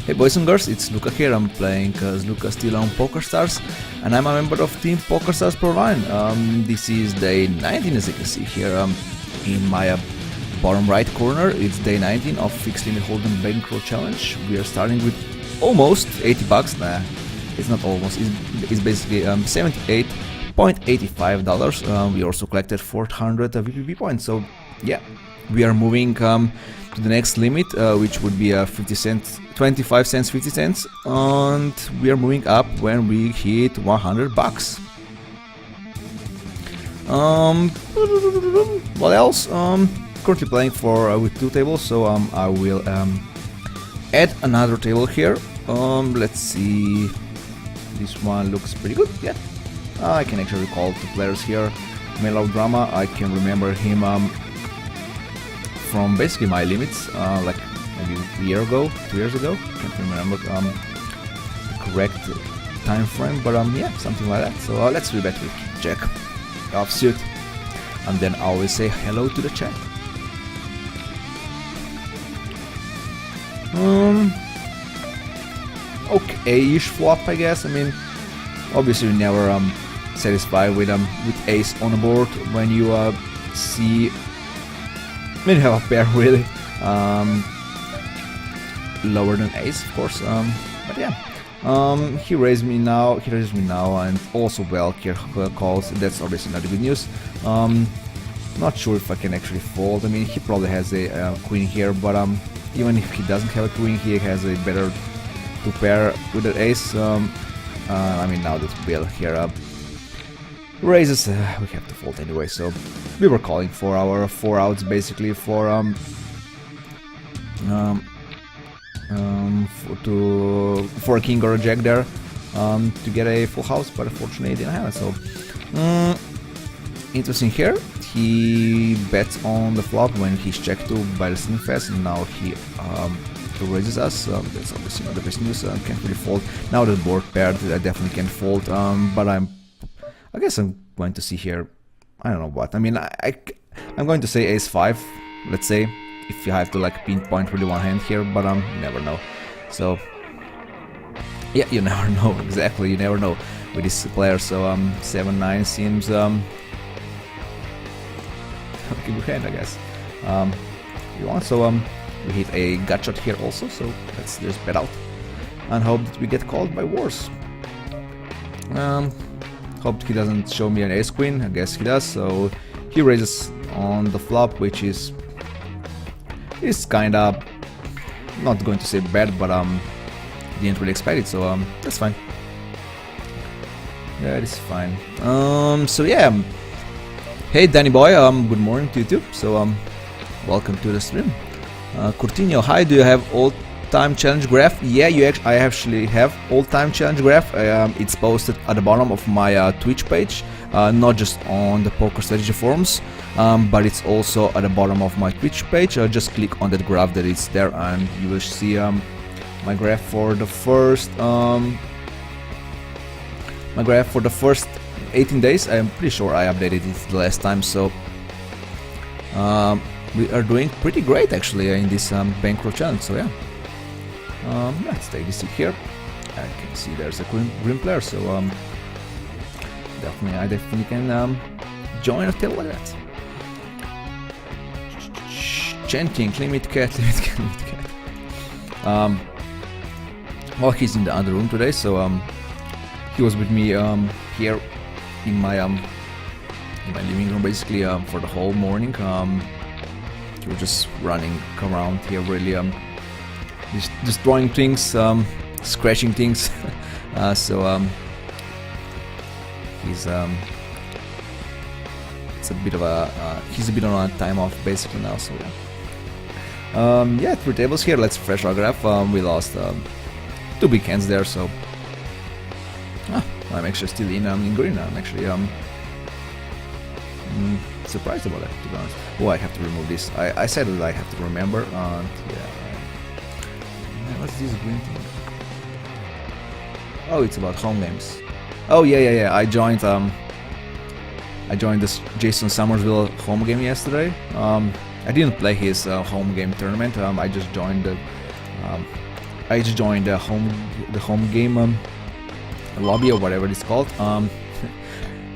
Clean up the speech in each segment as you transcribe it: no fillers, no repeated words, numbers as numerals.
Hey boys and girls, it's Luca here. I'm playing as CoreySteel on PokerStars, and I'm a member of Team PokerStars Pro Line. This is day 19, as you can see here in my bottom right corner. It's day 19 of Fixed Limit Hold'em Bankroll Challenge. We are starting with almost 80 bucks. Nah, it's not almost. It's basically $78.85. We also collected 400 VPP points. So yeah, we are moving to the next limit, which would be 50 cents, 25 cents, 50 cents, and we are moving up when we hit 100 bucks. What else? Currently playing with two tables, so I will add another table here. Let's see. This one looks pretty good. Yeah, I can actually recall two players here. Melodrama, I can remember him from basically my limits, like maybe a year ago, 2 years ago. Can't remember the correct time frame, but yeah, something like that. So let's do that with Jack offsuit, and then I will say hello to the chat. Okay-ish flop, I guess. I mean, obviously, you never satisfied with ace on the board when you see. I mean, you have a pair really lower than ace, of course. But yeah, he raised me now. And also well here calls. That's obviously not good news. Not sure if I can actually fold. I mean, he probably has a queen here, but even if he doesn't have a queen, he has a better to pair with an ace. I mean, now that Bill here raises, we have to fold anyway. So we were calling for our 4 outs basically for a king or a jack there to get a full house, but unfortunately didn't have it. So interesting here. He bets on the flop when he's checked to by the sitting fast, and now he raises us. That's obviously not the best news. Can't really fold. Now the board paired, I definitely can fold. But I guess I'm going to see here. I don't know what. I mean, I'm going to say ace 5. Let's say if you have to like pinpoint really one hand here, but you never know. So yeah, you never know exactly. You never know with this player. So 7-9 seems okay, good hand, I guess. You want so we hit a gut shot here also. So let's just bet out and hope that we get called by worse. Hope he doesn't show me an ace queen. I guess he does. So he raises on the flop, which is kind of not going to say bad, but didn't really expect it. So that's fine. That is fine. So yeah. Hey Danny boy. Good morning to you too. So welcome to the stream. Coutinho, hi. Do you have all-time challenge graph? Yeah, I actually have all-time challenge graph. It's posted at the bottom of my Twitch page, not just on the Poker Strategy forums, but it's also at the bottom of my Twitch page. Just click on that graph that is there, and you will see my graph for the first 18 days. I'm pretty sure I updated it the last time, so we are doing pretty great actually in this Bankroll challenge. So yeah. Let's take this seat here. I can see there's a green player, so I definitely can join a table like that. Chanting, limit cat. Well, he's in the other room today, so he was with me here in my living room basically for the whole morning. He was just running around here, really just destroying things, scratching things. So he's it's a bit of he's a bit on a time off basically now. So yeah, 3 tables here. Let's refresh our graph. We lost 2 big hands there, so I'm actually still in green. I'm actually surprised about that, to be honest. Oh, I have to remove this. I said that I have to remember. Yeah. What's this green thing? Oh, it's about home games. Oh yeah. I joined this Jason Somersville home game yesterday. I didn't play his home game tournament. I just joined the I just joined the home game lobby or whatever it's called.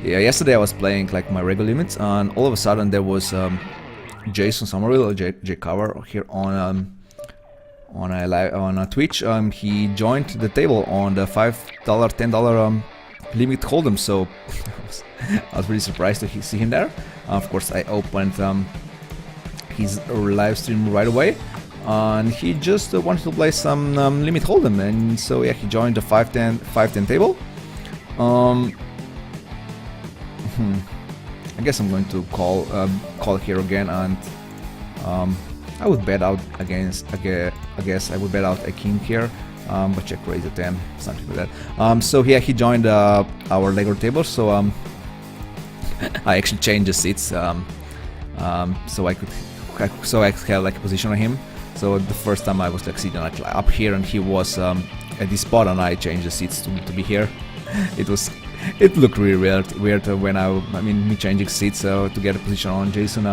Yeah, yesterday I was playing like my regular limits, and all of a sudden there was Jason Somerville, or J Cover, here on Twitch. He joined the table on the $5, $10 limit hold'em, so I was really surprised to see him there. Of course, I opened his live stream right away, and he just wanted to play some limit hold'em, and so yeah, he joined the 5-10 table. I guess I'm going to call here again, and I would bet out against. I guess I would bet out a king here, but check raise a 10, something like that. So yeah, he joined our Lego table. So I actually changed the seats, so I could have like a position on him. So the first time I was like sitting like up here, and he was at this spot, and I changed the seats to be here. It looked really weird when me changing seats to get a position on Jason.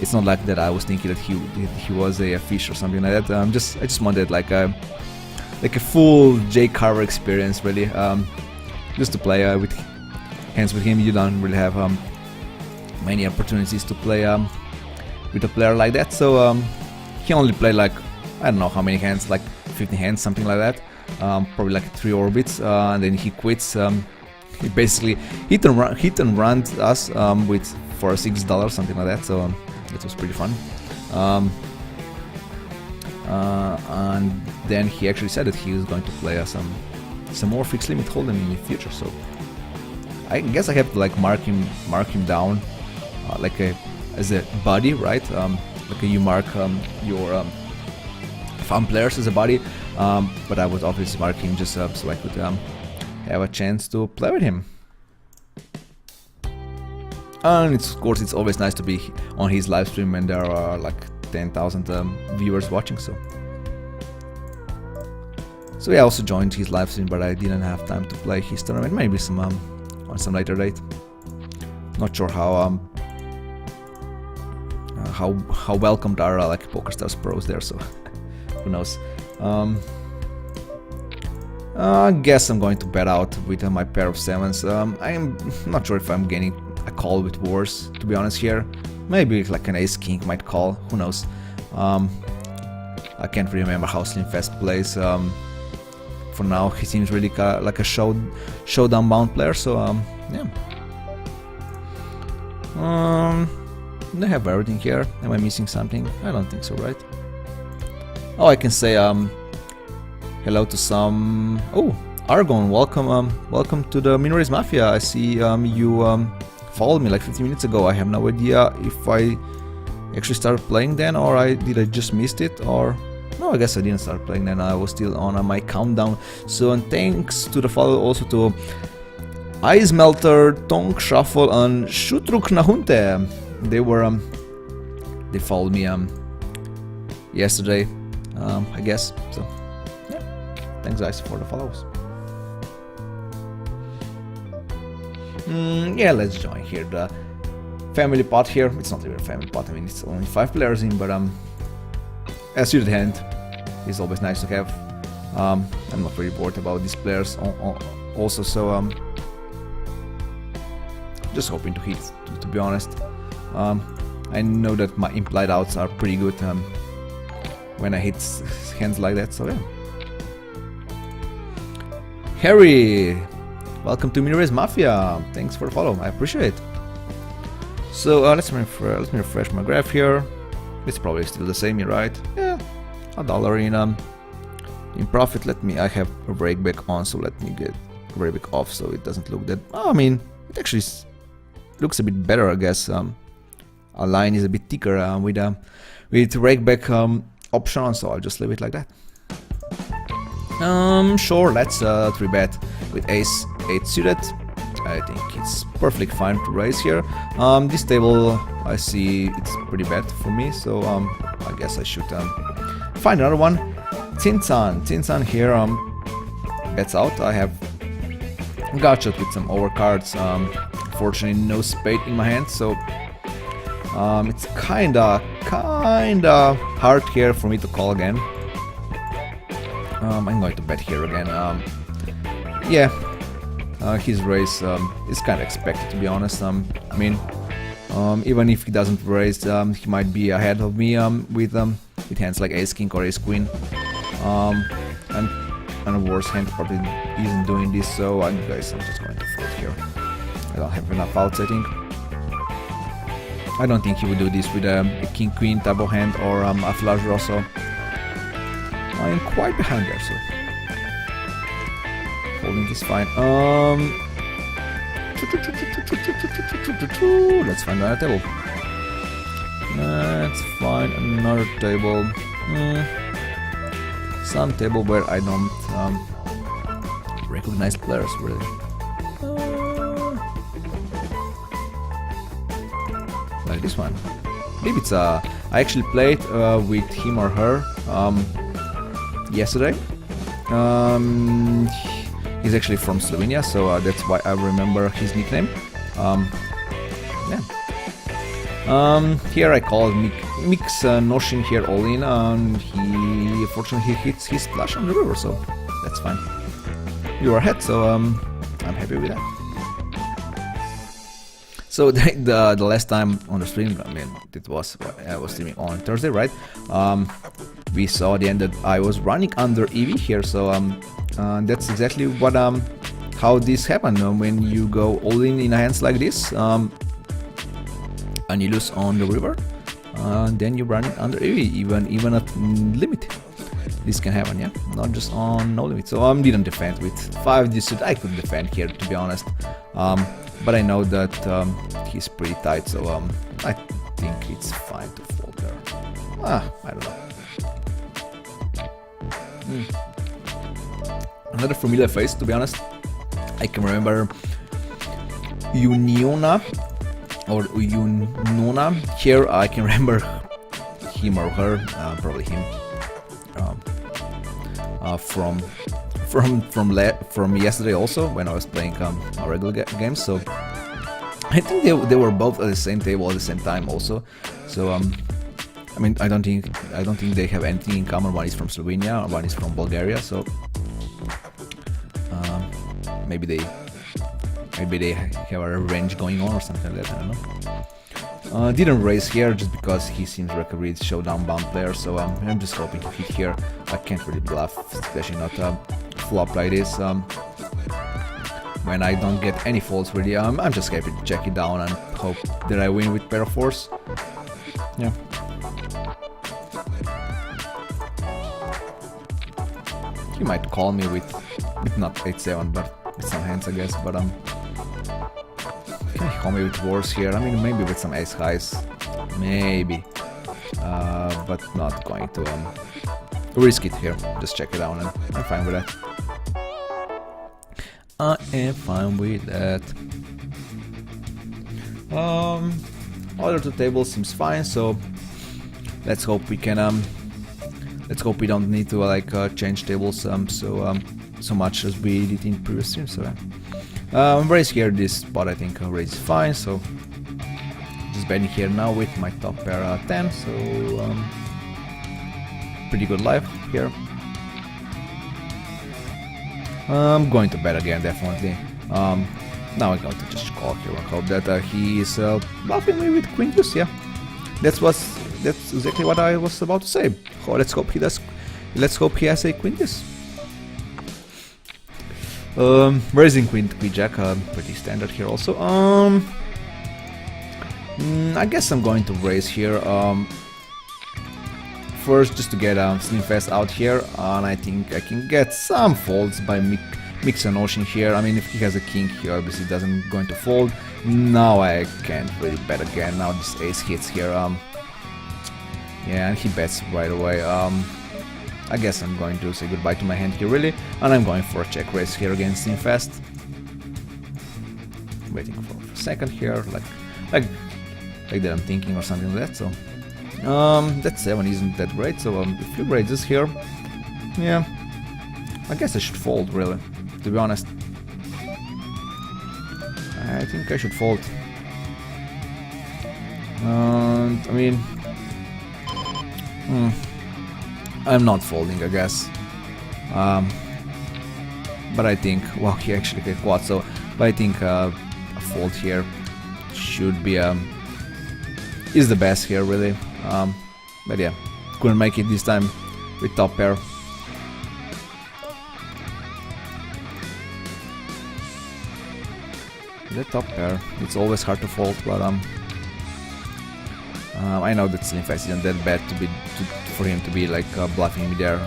It's not like that I was thinking that he was a fish or something like that. I just wanted like a full J Carver experience, really. Just to play with him. You don't really have many opportunities to play with a player like that. So he only played like, I don't know how many hands, like 15 hands, something like that. Probably like 3 orbits, and then he quits. He basically hit and run us for $6, something like that. So it was pretty fun. And then he actually said that he was going to play some more fixed limit hold'em in the future. So I guess I have to like mark him down as a buddy, right? Like you mark your fun players as a buddy, but I would obviously mark him just so I could have a chance to play with him. And of course it's always nice to be on his live stream when there are like 10,000 viewers watching. So yeah, I also joined his live stream, but I didn't have time to play his tournament. Maybe on some later date. Not sure how welcomed are like PokerStars pros there, so who knows. I guess I'm going to bet out with my pair of 7s. I'm not sure if I'm getting a call with Wars, to be honest here. Maybe like an ace king might call, who knows. I can't really remember how Slimfast plays. For now he seems really like a showdown bound player, so yeah. I have everything here. Am I missing something? I don't think so, right? Oh, I can say hello to some. Oh, Argon, welcome to the Minories Mafia. I see you followed me like 15 minutes ago. I have no idea if I actually started playing then, or did I just missed it, or no, I guess I didn't start playing then. I was still on my countdown. So, and thanks to the follow also to Ice Melter, Tonk Shuffle, and Shutruk Nahunte. They followed me yesterday, I guess. So yeah, thanks guys for the follows. Yeah, let's join here the family pot here. It's not even a family pot. I mean, it's only 5 players in, but a suited hand is always nice to have. I'm not very bored about these players also, so just hoping to hit, to be honest. I know that my implied outs are pretty good when I hit hands like that, so yeah. Harry, welcome to Minories Mafia. Thanks for the follow, I appreciate it. So let me refresh my graph here. It's probably still the same, right? Yeah, $1 in profit. I have a breakback on, so let me get breakback off so it doesn't look that. Oh, I mean, it actually looks a bit better, I guess. Our line is a bit thicker with breakback option on, so I'll just leave it like that. Sure, let's 3-bet with ace 8 suited. I think it's perfectly fine to raise here. This table, I see it's pretty bad for me, so I guess I should find another one. Tinsan here bets out. I have gotcha with some overcards. Fortunately, no spade in my hand, so it's kinda hard here for me to call again. I'm going to bet here again. Yeah, his raise is kind of expected, to be honest. I mean, even if he doesn't raise, he might be ahead of me with hands like Ace King or Ace Queen. And a worse hand probably isn't doing this, so I'm just going to fold here. I don't have enough outs, I think. I don't think he would do this with a King Queen type of hand or a flush draw, so I am quite behind there, so folding is fine. Let's find another table. Let's find another table. Some table where I don't recognize players really. Like this one. Maybe it's I actually played with him or her yesterday. He's actually from Slovenia, so that's why I remember his nickname. Yeah. Here I called Mix Noshin here all in, and he fortunately hits his splash on the river, so that's fine. You're ahead, so I'm happy with that. So the last time on the stream, I mean, I was streaming on Thursday, right? We saw at the end that I was running under EV here, so that's exactly what how this happened. When you go all in hands like this, and you lose on the river, then you're running under EV, even at limit. This can happen, yeah, not just on no limit. So didn't defend with 5 distance. I could defend here, to be honest, but I know that he's pretty tight, so I think it's fine to fold there. I don't know. Another familiar face, to be honest. I can remember Uniona or Unona here. I can remember him or her, probably him, from yesterday also, when I was playing regular games. So I think they were both at the same table at the same time also. So I mean, I don't think they have anything in common. One is from Slovenia, one is from Bulgaria. So maybe they have a revenge going on or something like that. I don't know. Didn't raise here just because he seems like a really showdown bound player. So I'm just hoping to hit here. I can't really bluff, especially not flop like this. When I don't get any folds really, I'm just happy to check it down and hope that I win with pair of fours. Yeah. He might call me with not 8-7, but with some hands, I guess. But can he call me with wars here? I mean, maybe with some ace highs, maybe, but not going to risk it here. Just check it down, and I'm fine with that. I am fine with that. Other two tables seems fine, so let's hope we can let's hope we don't need to change tables so much as we did in previous streams. So raise here this spot, I think raise is fine, so just betting here now with my top pair 10, so pretty good life here. I'm going to bet again, definitely. Now I'm going to just call here and hope that he is bluffing me with Queen Deuce. Yeah, that's exactly what I was about to say. Oh, let's hope he does. Let's hope he has a Queen Deuce. Raising Queen Jack, pretty standard here also. I guess I'm going to raise here. First, just to get Slim Fast out here, and I think I can get some folds by Mix and Ocean here. I mean, if he has a king, he obviously doesn't going to fold. Now I can't really bet again. Now this ace hits here. Yeah, and he bets right away. I guess I'm going to say goodbye to my hand here, really, and I'm going for a check raise here against Slim Fast. Waiting for a second here, like that I'm thinking or something like that. So. That 7 isn't that great, so if he raises here, yeah, I guess I should fold, really, to be honest. I think I should fold. I mean, I'm not folding, I guess. But I think, well, he actually hit quad, so, but I think a fold here should be is the best here, really. But yeah, couldn't make it this time with top pair. The top pair, it's always hard to fold, but I know that Slim Fast isn't that bad for him to be like bluffing me there.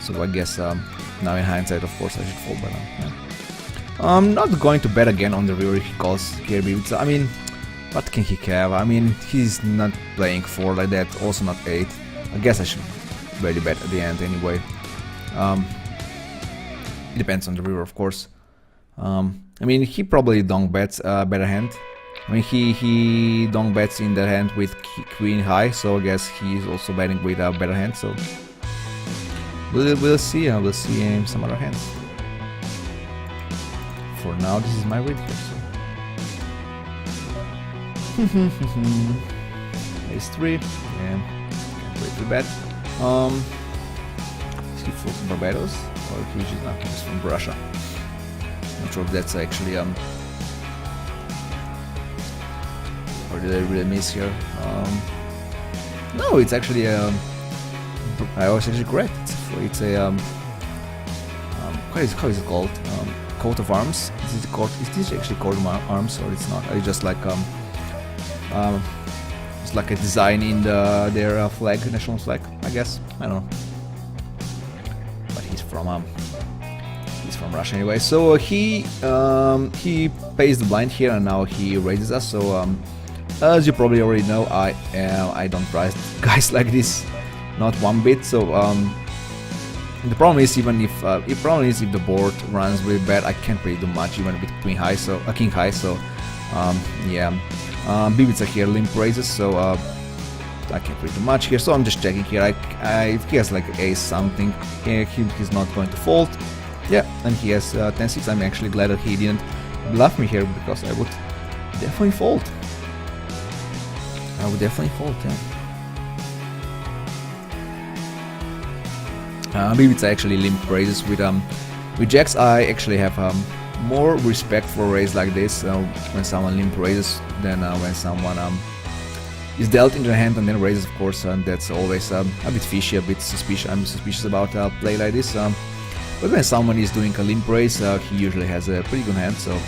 So I guess now in hindsight, of course, I should fold, but yeah. I'm not going to bet again on the river he calls Kirby. I mean, what can he have? I mean, he's not playing 4 like that, also not 8. I guess I should really bet at the end anyway. It depends on the river, of course. I mean, he probably donk bets better hand. I mean, he donk bets in the hand with queen high, so I guess he's also betting with a better hand. So we'll see. We'll see in some other hands. For now, this is my read here. So. Ace 3. Yeah, can't play too bad. Is he full from Barbados or he's just not? He's from Russia. Not sure if that's actually or did I really miss here? No, it's actually I was actually correct. It's a how is it called? Coat of arms. Is this actually coat of arms or it's not? It's just like it's like a design in their flag, national flag, I guess. I don't know. But he's from Russia anyway. So he pays the blind here and now he raises us. So as you probably already know, I don't price guys like this, not one bit. So the problem is if the board runs really bad, I can't really do much even with queen high, so king high. So yeah, Bibica here limp raises, so I can't really do much here. So I'm just checking here. If he has like ace something, he's not going to fold. Yeah, and he has 10-6. I'm actually glad that he didn't bluff me here because I would definitely fold. I would definitely fold, yeah. Bibica actually limp raises with jacks. I actually have more respect for a raise like this when someone limp raises than when someone is dealt into the hand and then raises, of course, and that's always a bit fishy, a bit suspicious. I'm suspicious about a play like this. But when someone is doing a limp raise, he usually has a pretty good hand. So,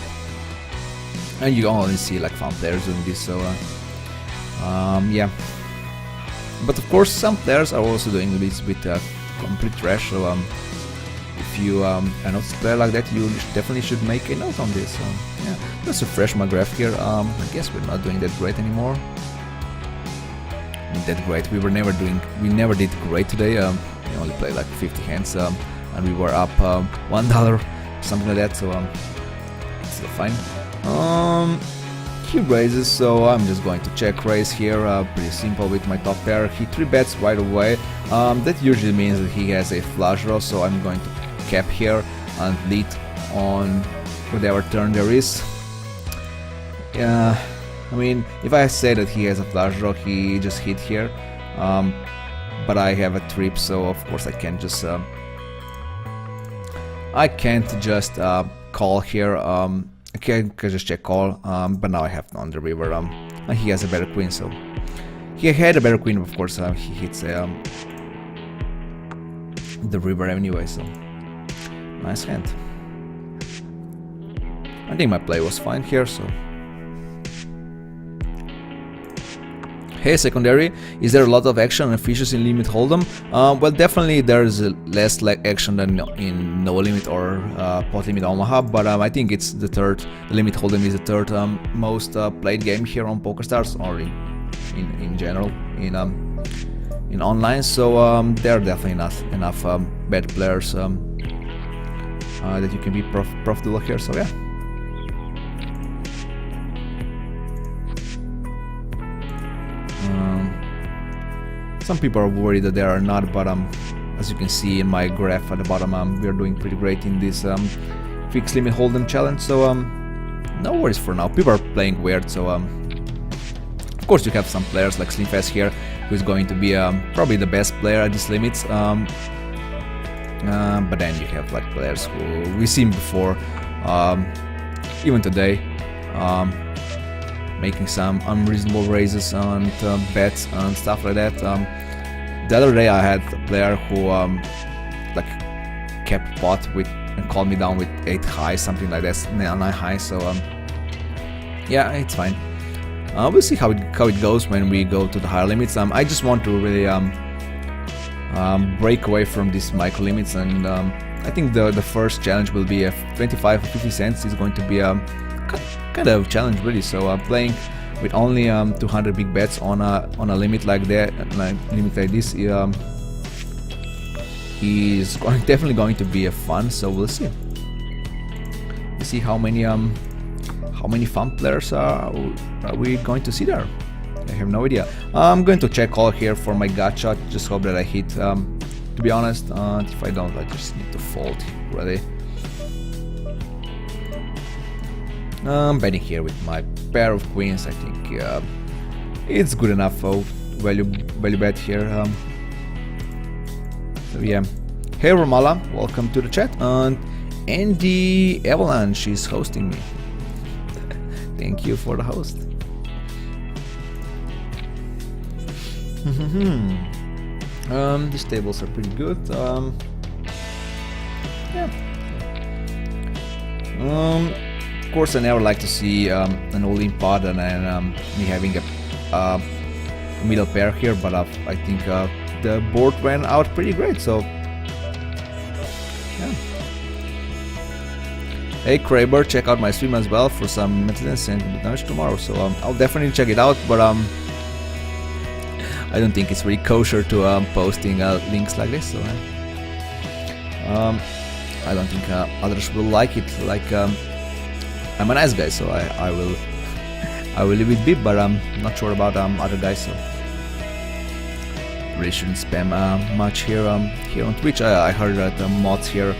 and you only see like fun players doing this. So, yeah. But of course, some players are also doing this with complete trash. So, if you are not a player like that, you definitely should make a note on this. Yeah, let's refresh my graph here. I guess we're not doing that great anymore. Not that great. We never did great today. We only played like 50 hands, and we were up $1, something like that. So it's still fine. He raises, so I'm just going to check raise here. Pretty simple with my top pair. He 3-bets right away. That usually means that he has a flush draw, so I'm going to cap here and lead on whatever turn there is. Yeah, I mean, if I say that he has a flush draw, he just hit here. But I have a trip, so of course I can't just call here. I can just check call, but now I have on the river, and he has a better queen, so he had a better queen, of course. He hits the river anyway, so nice hand. I think my play was fine here, so. Hey, secondary, is there a lot of action and fishes in limit hold'em? Well, definitely there's less action than in no limit or pot limit Omaha, but I think it's the limit hold'em is the third most played game here on PokerStars, or in general in online. So there are definitely enough bad players that you can be profitable here. So yeah. Some people are worried that there are not, but as you can see in my graph at the bottom, we are doing pretty great in this fixed limit hold'em challenge. So no worries for now. People are playing weird, so of course you have some players like Slimfast here, who is going to be probably the best player at these limits. But then you have like players who we've seen before, even today, making some unreasonable raises and bets and stuff like that. The other day I had a player who like kept pot with and called me down with 8 high, something like that, 9 high. So yeah, it's fine. We'll see how it goes when we go to the higher limits. I just want to really break away from these micro limits, and I think the first challenge will be 25 or 50 cents is going to be a kind of challenge really. So playing with only 200 big bets on a limit like that, limit like this, is definitely going to be a fun. So we'll see. We'll see how many fun players are we going to see there. I have no idea. I'm going to check all here for my gut shot. Just hope that I hit. To be honest, if I don't, I just need to fold really. Betting here with my pair of queens. I think it's good enough for value bet here. So yeah. Hey Romala, welcome to the chat. And Andy Avalanche is hosting me. Thank you for the host. These tables are pretty good. Yeah. Of course, I never like to see an all-in pot and then me having a middle pair here, but I think the board went out pretty great. So yeah. Hey Kraber, check out my stream as well for some maintenance and damage tomorrow. So I'll definitely check it out, but I don't think it's really kosher to posting links like this. So I don't think others will like it. Like I'm a nice guy, so I will leave it be. But I'm not sure about other guys. So really shouldn't spam much here on Twitch. I heard that mods here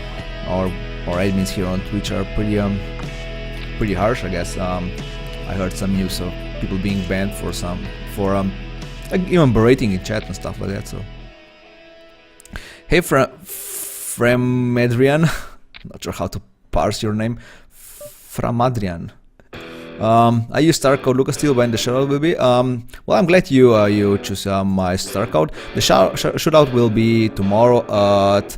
or admins here on Twitch are pretty harsh, I guess. I heard some news of people being banned for like even berating in chat and stuff like that. So hey Framadrian, not sure how to parse your name. Framadrian. I use star code CoreySteel when the shootout will be. Well, I'm glad you choose my star code. The shootout will be tomorrow at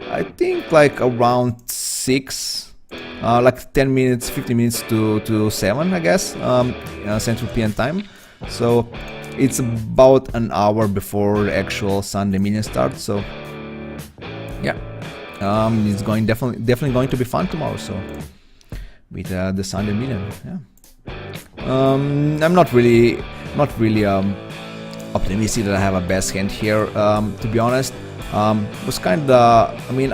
I think like around 6, like 10 minutes, 15 minutes to 7, I guess, Central European time. So it's about an hour before the actual Sunday Million starts. So yeah, it's definitely going to be fun tomorrow. So with the Sunday Million, yeah. I'm not really optimistic that I have a best hand here. To be honest. Was kind of, I mean,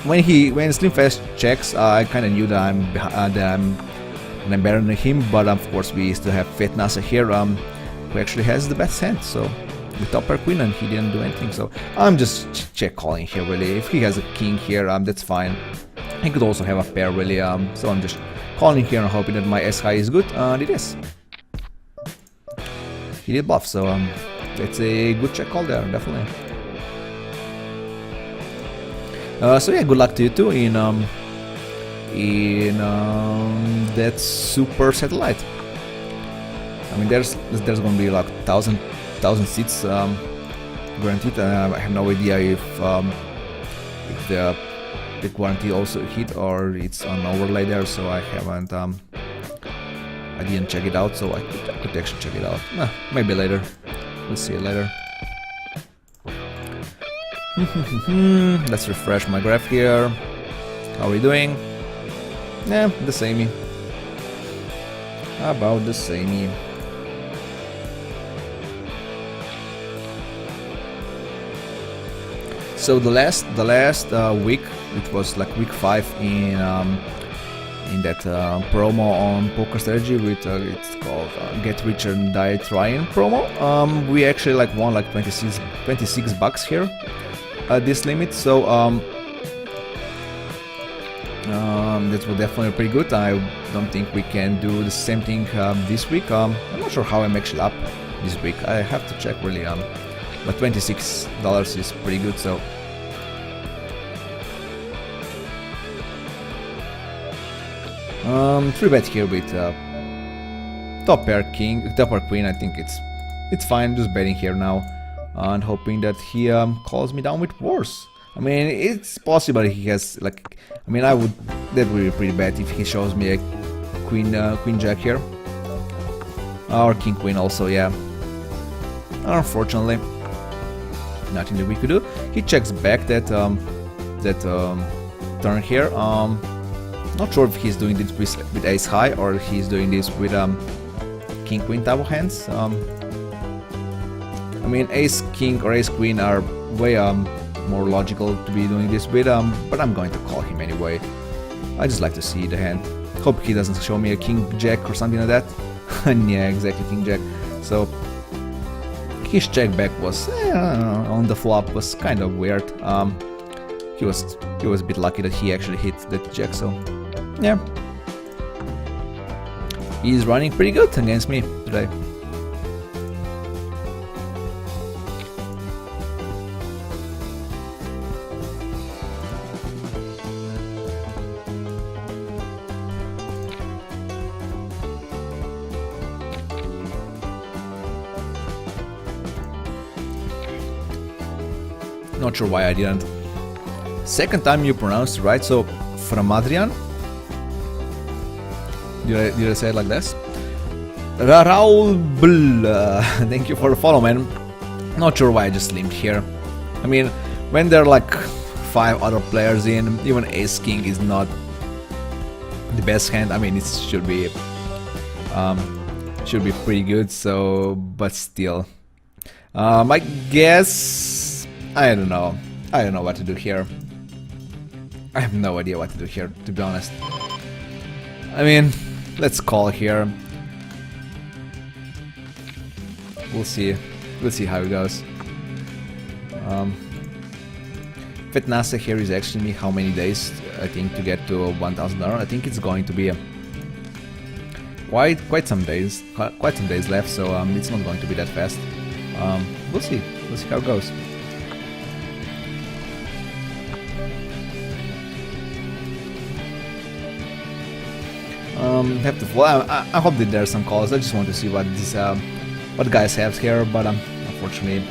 when Slimfast checks, I kind of knew that I'm better than him. But of course, we still have Fat Nasa here, who actually has the best hand. So with top pair queen, and he didn't do anything. So I'm just check calling here really. If he has a king here, that's fine. He could also have a pair really. So I'm just calling here and hoping that my S high is good, and it is. He did bluff, so that's a good check call there, definitely. So yeah, good luck to you too in that super satellite. I mean, there's gonna be like 1,000 seats guaranteed. I have no idea if the guarantee also hit or it's on overlay there. So I haven't. I didn't check it out, so I could actually check it out. Maybe later. We'll see it later. Let's refresh my graph here. How are we doing? Yeah, the samey. About the samey. So the last week, it was like week 5 in that promo on Poker Strategy with it's called Get Rich and Die Trying promo. We actually like won like 26 bucks here at this limit, so that was definitely pretty good. I don't think we can do the same thing this week. I'm not sure how I'm actually up this week. I have to check really. But $26 is pretty good. So Three bet here with top pair queen. I think it's fine. Just betting here now and hoping that he calls me down with worse. I mean, it's possible he has like. I mean, that would be pretty bad if he shows me a queen jack here or king queen also. Yeah. Unfortunately, nothing that we could do. He checks back that turn here. Not sure if he's doing this with ace high or he's doing this with king queen type of hands. I mean, ace king or ace queen are way more logical to be doing this with, but I'm going to call him anyway. I just like to see the hand. Hope he doesn't show me a king jack or something like that. And yeah, exactly, king jack. So his check back was on the flop was kind of weird. He was a bit lucky that he actually hit that jack. So yeah, he's running pretty good against me today. Not sure why I didn't. Second time you pronounced it right, so from Adrian. Did I say it like this? Raul thank you for the follow, man. Not sure why I just limped here. I mean, when there are like 5 other players in, even ace king is not the best hand. I mean, it should be pretty good. So, but still, I guess I don't know. I don't know what to do here. I have no idea what to do here, to be honest. I mean, let's call here. We'll see. We'll see how it goes. Fitness here is actually how many days I think to get to $1,000. I think it's going to be quite some days left, so it's not going to be that fast. We'll see. We'll see how it goes. Have to. Well, I hope that there are some calls. I just want to see what this what guys have here, but unfortunately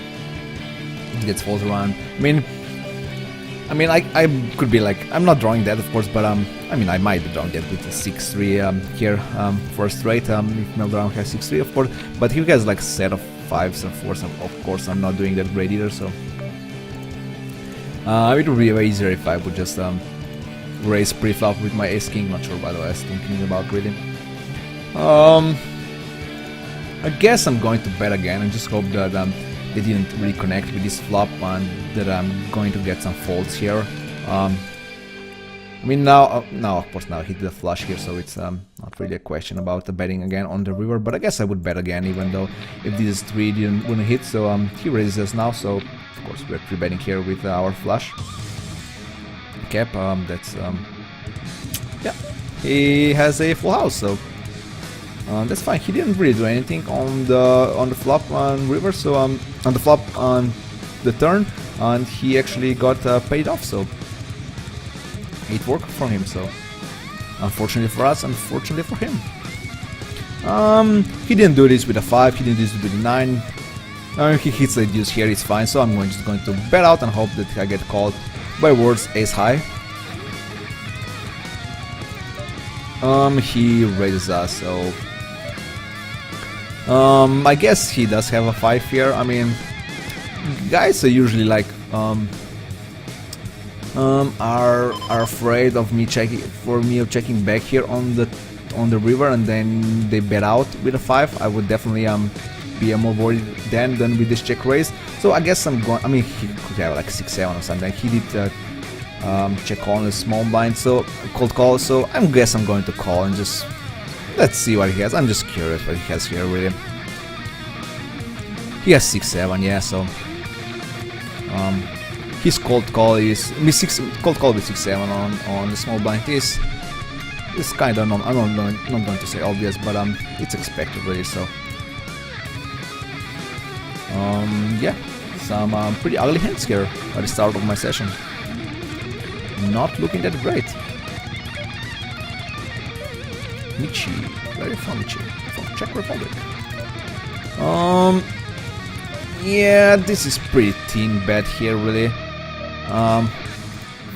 it gets folded around. I mean, I could be like, I'm not drawing that, of course, but I mean, I might be drawing that with the 6-3 here first straight. If Meldown has 6-3, of course, but he has like a set of 5s and 4s. Of course, I'm not doing that great either, so it would be way easier if I would just raise pre-flop with my ace king. Not sure, by the way, I was thinking about reading. I guess I'm going to bet again and just hope that they didn't really connect with this flop and that I'm going to get some folds here. I mean, now of course now he did a flush here, so it's not really a question about the betting again on the river, but I guess I would bet again even though if this 3 wouldn't hit, so he raises us now, so of course we're pre-betting here with our flush. Cap, that's yeah, he has a full house, so that's fine. He didn't really do anything on the flop on river, so on the flop on the turn, and he actually got paid off, so it worked for him. So unfortunately for us, unfortunately for him, he didn't do this with a 5, he didn't do this with a 9. He hits the deuce here, it's fine, so I'm just going to bet out and hope that I get called by words ace high. He raises us, so I guess he does have a 5 here. I mean, guys are usually like are afraid of me checking back here on the river and then they bet out with a 5. I would definitely be more worried than with this check raise. So I guess I'm going. I mean, he could have like 6-7 or something. He did check call on a small blind, so cold call. So I guess I'm going to call and just let's see what he has. I'm just curious what he has here really. He has 6-7, yeah. So his cold call is cold call with 6-7 on the small blind is kind of I'm not going to say obvious, but it's expected really. So yeah, some pretty ugly hands here at the start of my session. Not looking that great. Michi, where are you from, Michi? From Czech Republic. Yeah, this is pretty thin bet here, really.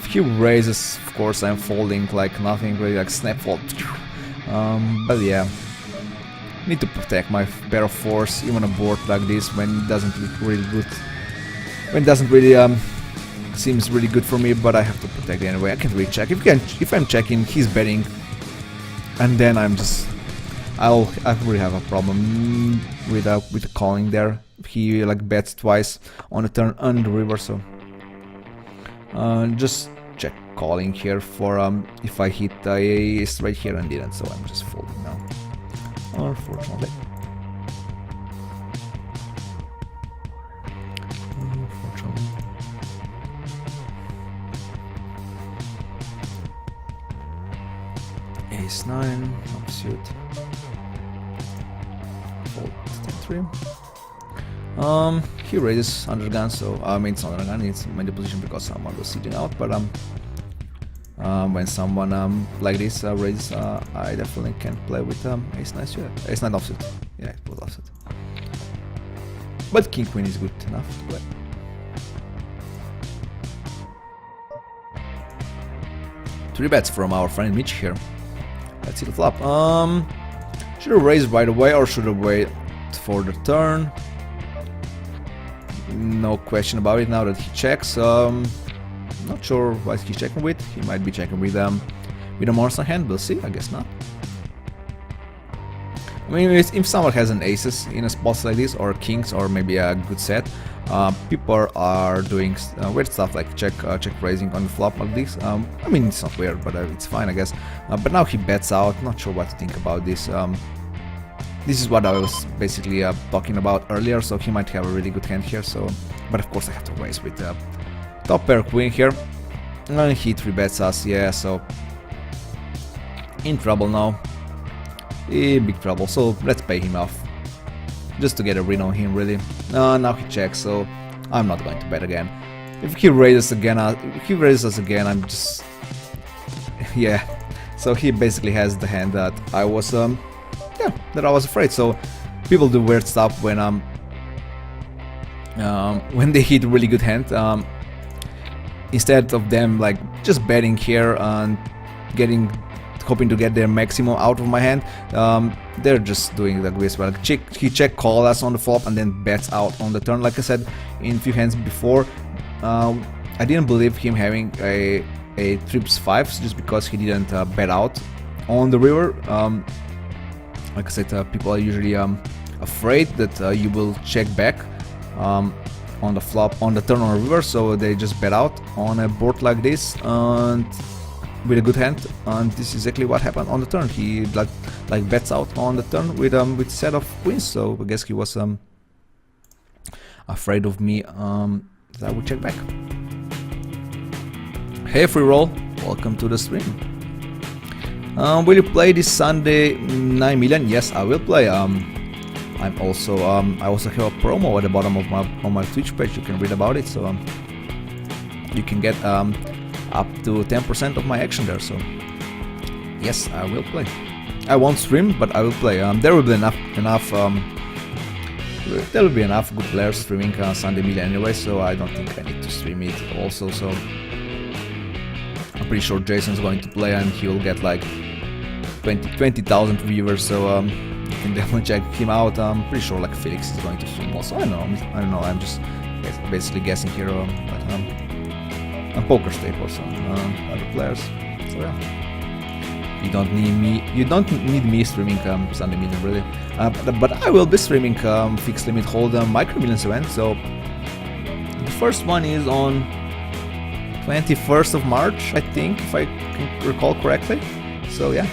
Few raises, of course, I'm folding like nothing, really, like snap fold. But yeah, need to protect my pair of fours, even a board like this when it doesn't look really good. When it doesn't really seems really good for me, but I have to protect it anyway. I can't really check. If I'm checking, he's betting, and then I really have a problem with calling there. He like bets twice on the turn and the river, so just check calling here for if I hit a ace right here and didn't, so I'm just folding now. Unfortunately. Ace 9, offsuit. Fold 10-3. He raises under gun, so I mean it's not under gun, it's in the position because someone was sitting out, but when someone like this raises, I definitely can't play with ace 9 suited. Ace 9 offsuit. Yeah, it was offsuit. But king queen is good enough to play. Three bets from our friend Mitch here. Let's see the flop. Should have raised right away or should have waited for the turn? No question about it now that he checks. Not sure what he's checking with. He might be checking with a monster hand. We'll see. I guess not. I mean, if someone has an aces in a spot like this, or kings, or maybe a good set, people are doing weird stuff like check raising on the flop like this. I mean, it's not weird, but it's fine, I guess. But now he bets out. Not sure what to think about this. This is what I was basically talking about earlier. So he might have a really good hand here. So, but of course I have to raise with top pair queen here, and he 3-bets us. Yeah, so in trouble now. In big trouble, so let's pay him off. Just to get a read on him, really. Now he checks, so I'm not going to bet again. If he raises again, I'm just... yeah. So he basically has the hand that I was, that I was afraid. So people do weird stuff when they hit a really good hand. Instead of them like just betting here and hoping to get their maximum out of my hand, they're just doing like this. Well, he check call us on the flop and then bets out on the turn. Like I said in a few hands before, I didn't believe him having a trips 5s just because he didn't bet out on the river. Like I said, people are usually afraid that you will check back on the flop on the turn on the river, so they just bet out on a board like this and with a good hand, and this is exactly what happened on the turn. He like bets out on the turn with set of queens, so I guess he was afraid of me that I would check back. Hey free roll, welcome to the stream. Will you play this Sunday 9 million? Yes, I will play. I'm also I also have a promo at the bottom of my Twitch page. You can read about it, so you can get up to 10% of my action there. So yes, I will play. I won't stream, but I will play. There will be enough there will be enough good players streaming Sunday million anyway, so I don't think I need to stream it also. So I'm pretty sure Jason's going to play and he will get like 20,000 viewers, so you can definitely check him out. I'm pretty sure like Felix is going to stream also. I don't know, I'm just basically guessing here, but and Poker State or some other players. So yeah, you don't need me streaming Sunday million really, but I will be streaming Fixed Limit Hold'em Micro Millions event. So the first one is on 21st of March, I think, if I can recall correctly. So yeah,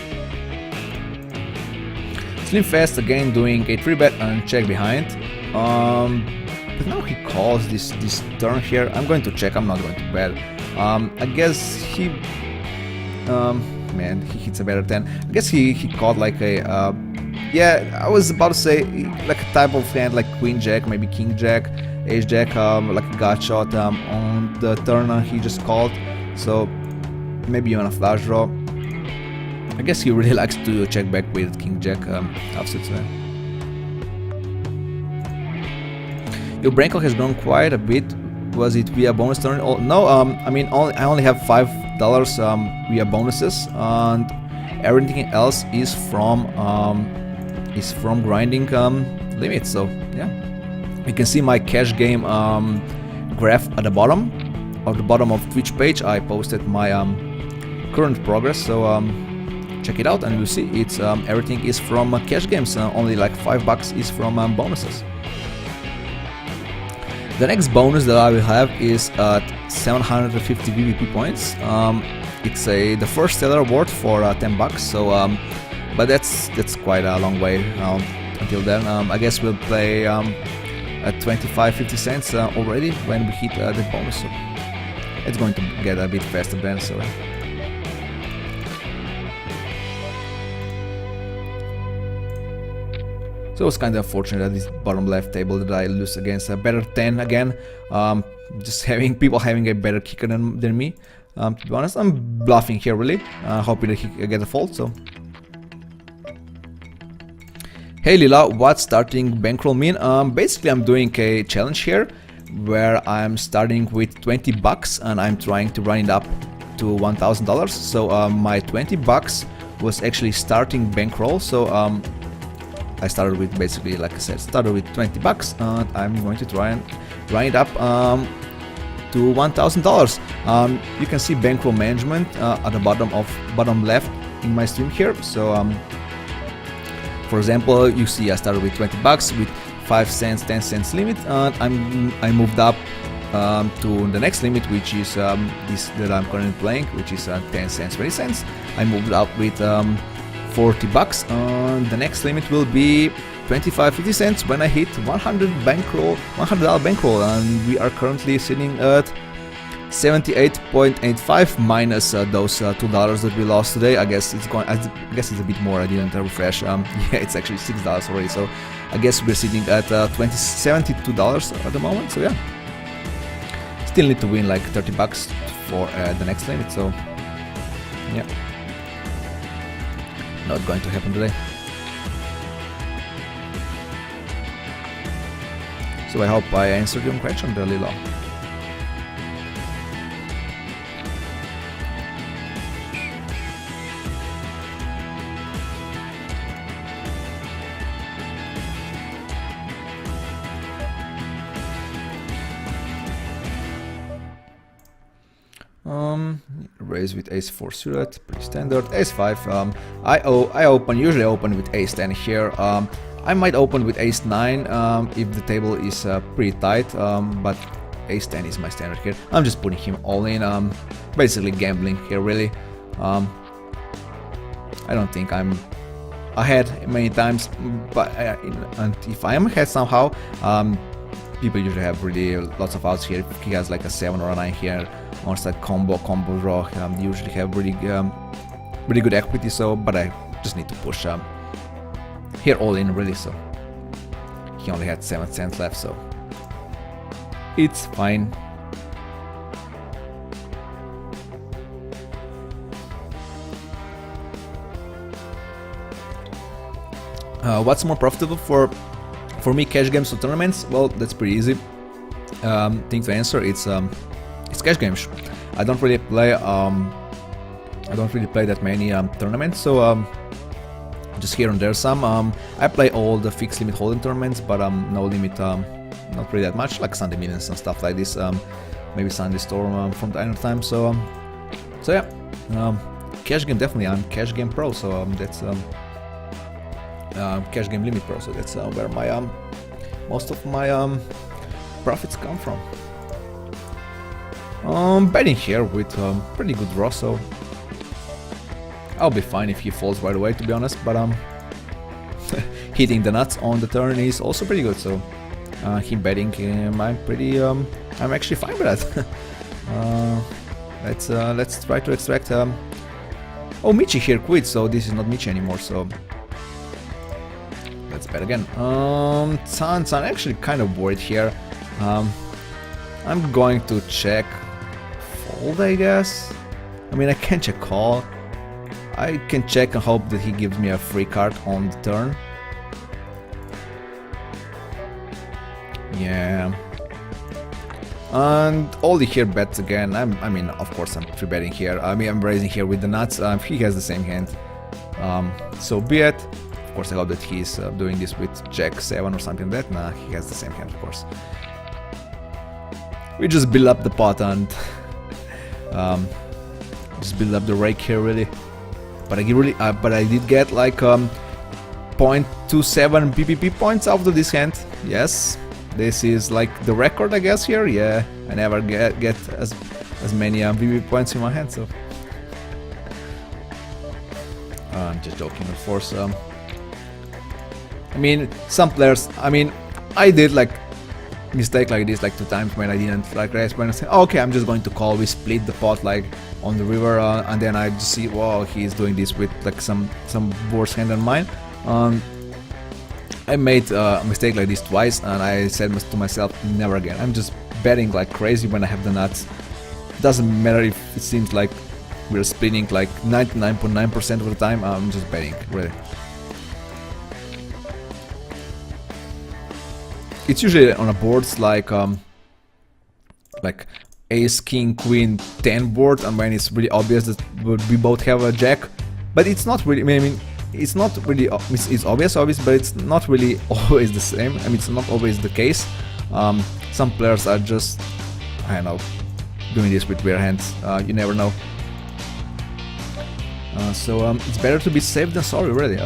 Slim Fast again doing a 3-bet and check behind. But now he calls this turn here. I'm going to check. I'm not going to bet. I guess he man, he hits a better 10. I guess he called like a yeah, I was about to say like a type of hand like Queen Jack, maybe King Jack, Ace Jack, like a gut shot on the turn he just called. So maybe even a flash draw. I guess he really likes to check back with King Jack offsuit. Your Bankroll has grown quite a bit. Was it via bonus turn? Oh, no, I mean, I only have $5 via bonuses, and everything else is from grinding limits. So yeah, you can see my cash game graph at the bottom of Twitch page. I posted my current progress, so check it out and you'll see it's everything is from cash games. Only like $5 is from bonuses. The next bonus that I will have is at 750 VVP points. It's the first seller award for $10. So, but that's quite a long way until then. I guess we'll play at 25-50 cents already when we hit the bonus. So it's going to get a bit faster then. So it's kind of unfortunate that this bottom left table that I lose against a better 10 again. Just having people having a better kicker than me. To be honest, I'm bluffing here really, hoping that he get a fold. So, hey Lila, what's starting Bankroll mean? Basically, I'm doing a challenge here where I'm starting with $20 and I'm trying to run it up to $1,000. So my $20 was actually starting Bankroll. So I started with basically, like I said, started with $20 and I'm going to try and run it up to $1,000. You can see Bankroll management at the bottom left in my stream here. So for example, you see I started with $20 with 5 cents, 10 cents limit, and I moved up to the next limit, which is this that I'm currently playing, which is 10 cents, 20 cents. I moved up with $40, and the next limit will be 25-50 cents when I hit $100 bankroll, and we are currently sitting at 78.85 minus those $2 that we lost today. I guess it's a bit more. I didn't refresh. Yeah, it's actually $6 already. So I guess we're sitting at $72 at the moment. So yeah, still need to win like $30 for the next limit. So yeah, not going to happen today. So I hope I answered your question there, Lilo. Raise with ace-4 suited, pretty standard. Ace-5. I usually open with ace-10 here. I might open with ace-9 if the table is pretty tight, but ace-10 is my standard here. I'm just putting him all in, basically gambling here really. I don't think I'm ahead many times, but and if I am ahead somehow, people usually have really lots of outs here. If he has like a 7 or a 9 here, onside combo draw, usually have really good equity. So, but I just need to push here all in really. So he only had 7 cents left, so it's fine. What's more profitable for me, cash games or tournaments? Well, that's pretty easy thing to answer. It's cash games. I don't really play that many tournaments, so just here and there some. I play all the fixed limit hold'em tournaments, but no limit, not really that much, like Sunday Millions and stuff like this. Maybe Sunday Storm from time to time. So yeah, cash game definitely. I'm cash game pro, so that's cash game limit pro. So that's where my most of my profits come from. Betting here with pretty good draw, so I'll be fine if he falls right away, to be honest. But hitting the nuts on the turn is also pretty good. So him betting him, I'm actually fine with that. Let's try to extract. Oh, Michi here quit, so this is not Michi anymore. So let's bet again. San actually kind of worried here. I'm going to check fold, I guess. I mean, I can check call. I can check and hope that he gives me a free card on the turn. Yeah. And Oli here bets again. I mean, of course, I'm 3-betting here. I mean, I'm raising here with the nuts. He has the same hand. So be it. Of course, I hope that he's doing this with Jack 7 or something like that. Nah, he has the same hand, of course. We just build up the pot and just build up the rake here, really. But I did get like 0.27 BPP points out of this hand. Yes, this is like the record, I guess, here. Yeah, I never get as many BPP points in my hand, so. I'm just joking, of course. I mean, some players. I mean, I did like mistake like this like 2 times when I didn't like raise. When I said, oh, okay, I'm just going to call. We split the pot like on the river, and then I just see, wow, he's doing this with like some worse hand than mine. I made a mistake like this twice, and I said to myself, never again. I'm just betting like crazy when I have the nuts. Doesn't matter if it seems like we're splitting like 99.9% of the time. I'm just betting, really. It's usually on a boards like ace, king, queen, 10 board, and when it's really obvious that we both have a jack. But it's not really. I mean, it's not really. It's obvious, but it's not really always the same. I mean, it's not always the case. Some players are just, I don't know, doing this with weird hands. You never know. So it's better to be safe than sorry, really.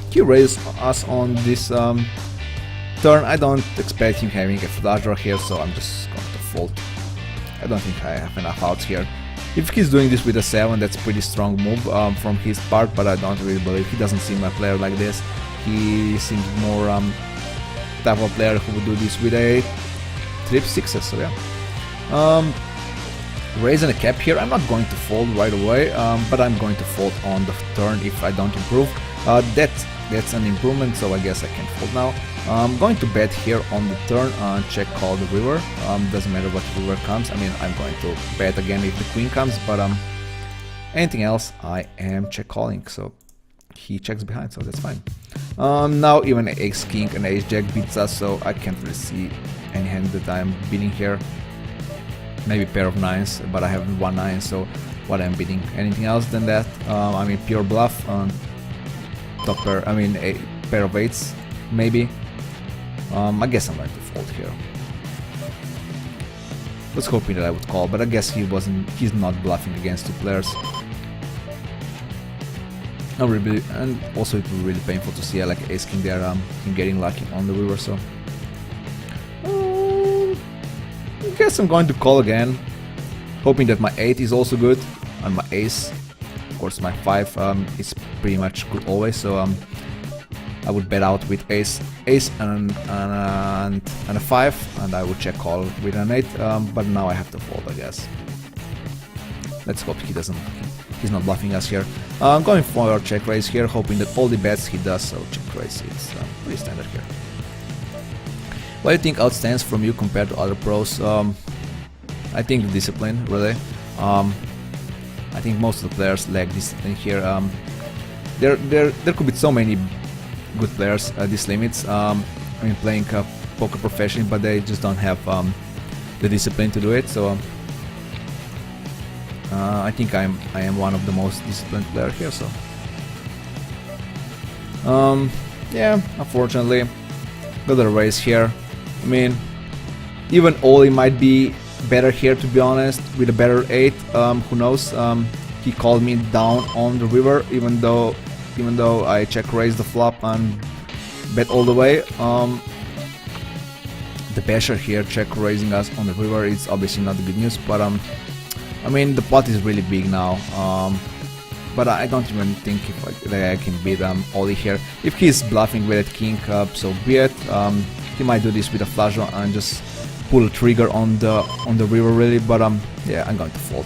He raised us on this turn. I don't expect him having a flush draw here, so I'm just going to fold. I don't think I have enough outs here. If he's doing this with a 7, that's a pretty strong move from his part, but I don't really believe. He doesn't seem a player like this. He seems more type of player who would do this with a 3-6, so yeah. Raising a cap here. I'm not going to fold right away, but I'm going to fold on the turn if I don't improve. That's an improvement, so I guess I can fold now. I'm going to bet here on the turn and check call the river. Doesn't matter what river comes. I mean, I'm going to bet again if the queen comes, but anything else I am check calling. So he checks behind, so that's fine. Now even ace king and ace jack beats us, so I can't really see any hand that I'm beating here. Maybe pair of 9s, but I have 1 9, so what I'm beating. Anything else than that? I mean, pure bluff. Top pair. I mean, a pair of 8s, maybe. I guess I'm going to fold here. Was hoping that I would call, but I guess he's not bluffing against 2 players. Not really, and also it will be really painful to see like ace king there, him getting lucky on the river. So I guess I'm going to call again, hoping that my 8 is also good, and my ace. Of course, my 5 is pretty much good always. So I would bet out with ace and a 5, and I would check call with an 8. But now I have to fold, I guess. Let's hope he's not bluffing us here. Going for a check raise here, hoping that all the bets he does. So check raise, it's pretty standard here. What do you think outstands from you compared to other pros? I think the discipline, really. I think most of the players lack discipline here. There could be so many good players at these limits. I mean, playing poker professionally, but they just don't have the discipline to do it. So I think I am one of the most disciplined players here. So yeah, unfortunately, got a raise here. I mean, even Oli might be better here, to be honest, with a better 8. Who knows? He called me down on the river, even though I check raise the flop and bet all the way. The basher here check raising us on the river is obviously not the good news, but I mean, the pot is really big now. But I don't even think that I can beat Oli here. If he's bluffing with a king, so be it. He might do this with a flush draw and just pull a trigger on the river, really. But yeah, I'm going to fold.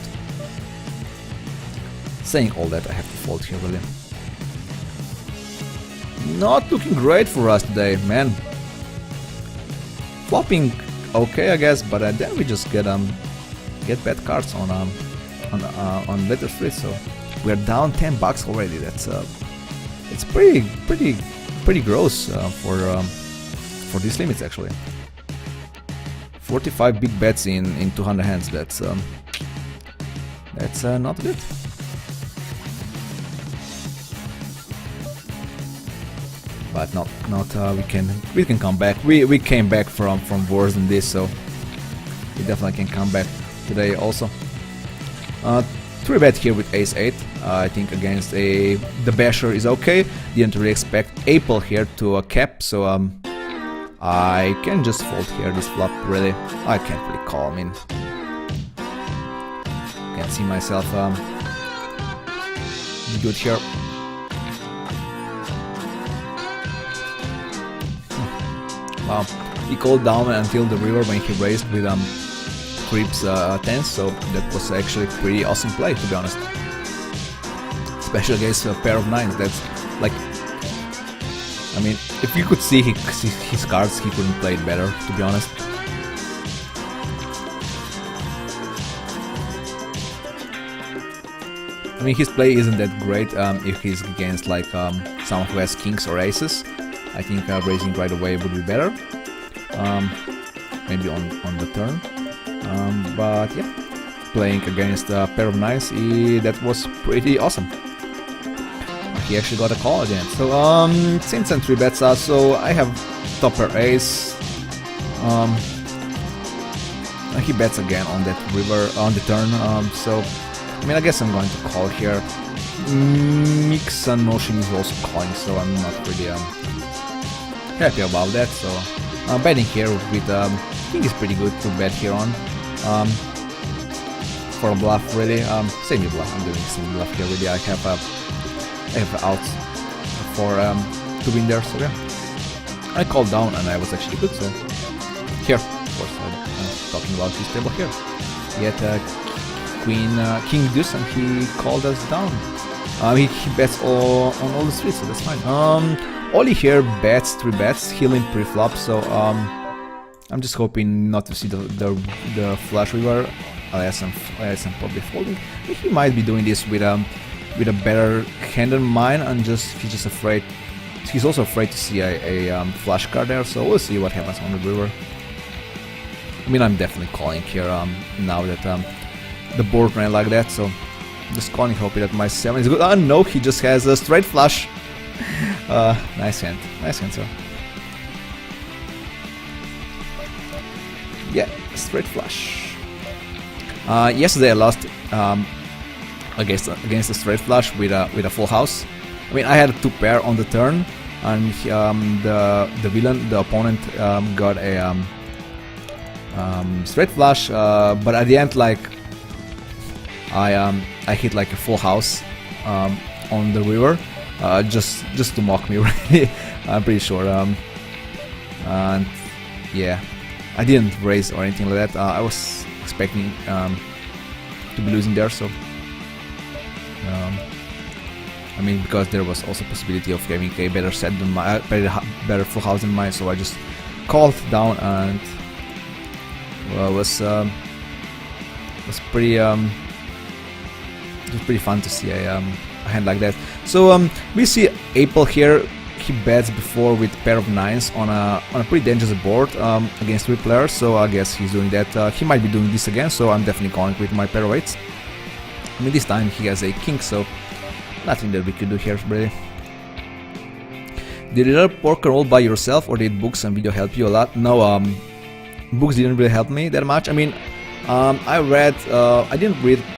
Saying all that, I have to fold here, really. Not looking great for us today, man. Flopping okay, I guess, but then we just get bad cards on later streets. So we're down $10 already. That's it's pretty gross for these limits actually. 45 big bets in 200 hands. That's not good. But not we can come back. We came back from worse than this, so we definitely can come back today also. 3-bet here with ace-8. I think against the basher is okay. Didn't really expect Apple here to cap, so I can just fold here this flop. Really, I can't really call. I mean, can't see myself good here. Wow, he called down until the river when he raised with trips 10s, so that was actually a pretty awesome play, to be honest. Especially against a pair of 9s. That's like, I mean, if you could see his cards, he couldn't play it better, to be honest. I mean, his play isn't that great if he's against like someone who has kings or aces. I think raising right away would be better, maybe on the turn. But yeah, playing against a pair of 9s, that was pretty awesome. He actually got a call again. So since I'm 3-bets, so I have top pair ace. He bets again on that river on the turn. So I mean, I guess I'm going to call here. Mix and motion is also calling, so I'm not really happy about that. So betting here with I think it's pretty good to bet here on for a bluff, really. Semi bluff. I'm doing semi bluff here. Really, I have outs for to win there. So yeah, I called down and I was actually good. So here, of course, I'm talking about this table here. Yet Queen King Deuce, and he called us down. He bets on all the streets, so that's fine. Oli here bets 3-bets, healing pre-flop, so I'm just hoping not to see the flush river. Unless I'm probably folding. He might be doing this with a better hand than mine, and he's just afraid. He's also afraid to see a flush card there, so we'll see what happens on the river. I mean, I'm definitely calling here now that the board ran like that, so just calling, hoping that my 7 is good. Oh no, he just has a straight flush. Nice hand, sir. Yeah, straight flush. Yesterday I lost against a straight flush with a full house. I mean, I had a 2-pair on the turn, and the opponent got a straight flush, but at the end, like, I hit like a full house on the river, just to mock me, really. I'm pretty sure. And yeah, I didn't raise or anything like that. I was expecting to be losing there, so I mean, because there was also possibility of having a better set than my better full house than mine, so I just called down, and well, it was pretty fun to see a hand like that. So we see Apple here. He bets before with pair of 9s on a pretty dangerous board against 3 players. So I guess he's doing that. He might be doing this again. So I'm definitely calling with my pair of 8s. I mean, this time he has a king, so nothing that we could do here, really. Did you learn poker all by yourself, or did books and video help you a lot? No, books didn't really help me that much. I mean, I didn't read